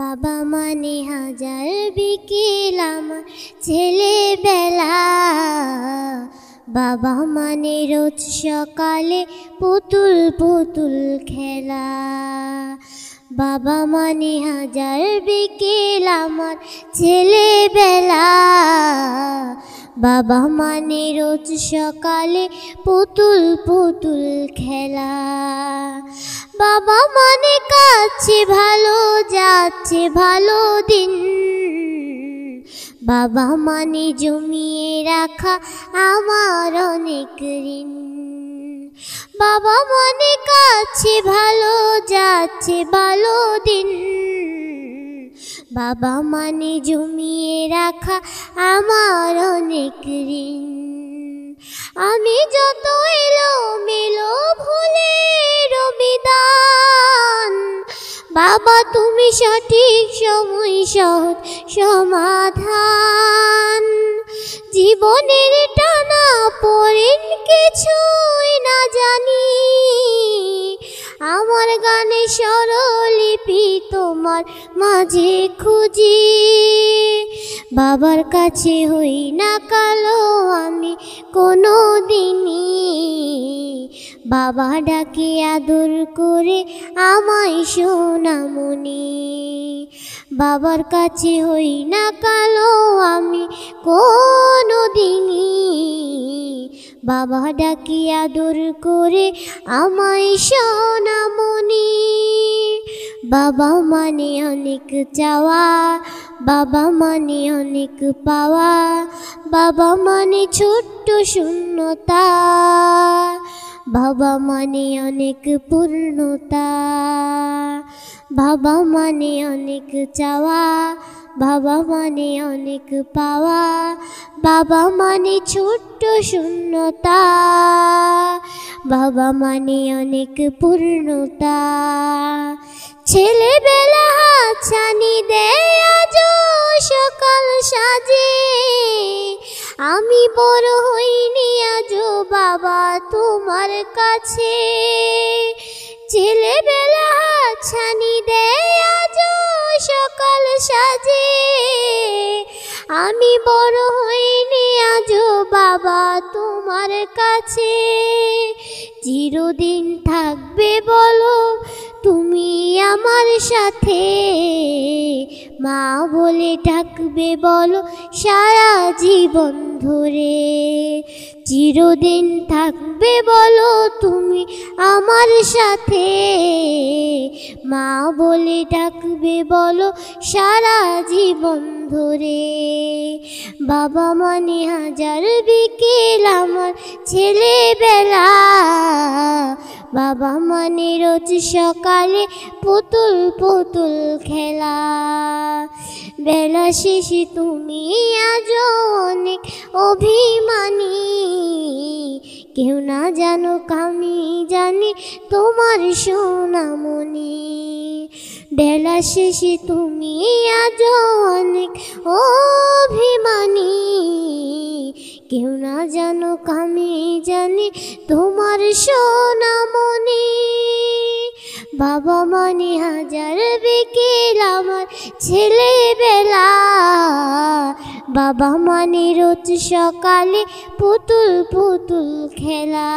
বাবা মানে হাজার বিকেল আমার ছেলেবেলা, বাবা মানে রোজ সকালে পুতুল পুতুল খেলা। বাবা মানে হাজার বিকেল আমার ছেলেবেলা, বাবা মানে রোজ সকালে পুতুল পুতুল খেলা। বাবা মানে কাছে ভালো যাচ্ছে ভালো দিন, বাবা মানে জমিয়ে রাখা আমার অনেক ঋণ। বাবা মানে কাছে ভালো যাচ্ছে ভালো দিন, বাবা মানে জমিয়ে রাখা আমার অনেক ঋণ। আমি যত এলোমেলো ভুলে রবিদান, বাবা তুমি সঠিক সময় সহজ সমাধান। জীবনের টানা পড়েন কিছুই না জানি, আমার গানে স্বরলিপি তোমার মাঝে খুঁজি। বাবার কাছে হই না কালো আমি কোনো দিনই, বাবা ডাকে আদর করে আমায় সোনামণি। বাবার কাছে হই না কালো আমি কোনো দিনই, বাবা ডাকে আদর করে আমায় সোনামণি। বাবা মানে অনেক চাওয়া, বাবা মানে অনেক পাওয়া, বাবা মানে ছোট্ট শূন্যতা, বাবা মানে অনেক পূর্ণতা। বাবা মানে অনেক চাওয়া, বাবা মানে অনেক পাওয়া, বাবা মানে ছোট্ট শূন্যতা, বাবা মানে অনেক পূর্ণতা। ছেলেবেলা হাতছানি দেয় আজও সকাল সাজে, আমি বড় হইনি আজও বাবা তোমার কাছে। ছেলেবেলা হাতছানি দেয় আজও সকাল সাজে, আমি বড় হইনি আজও বাবা তোমার কাছে। চিরদিন থাকবে বলো তুমি আমার সাথে, মা বলে ডাকবে বলো সারা জীবন ধরে। চিরদিন থাকবে বলো তুমি আমার সাথে, মা বলে ডাকবে বলো সারা জীবন ধরে। বাবা মানে হাজার বিকেল আমার ছেলেবেলা, বাবা মানে রোজ সকালে পুতুল পুতুল খেলা। বেলা শেষে তুমি আজও অনেক অভিমানী, কেউ না জানুক আমি জানি তোমার সোনামণি। বেলা শেষে তুমি আজও অনেক অভিমানী, কেউ না জানুক আমি জানি তোমার সোনামণি। বাবা মানে হাজার বিকেল আমার ছেলেবেলা, বাবা মানে রোজ সকালে পুতুল পুতুল খেলা।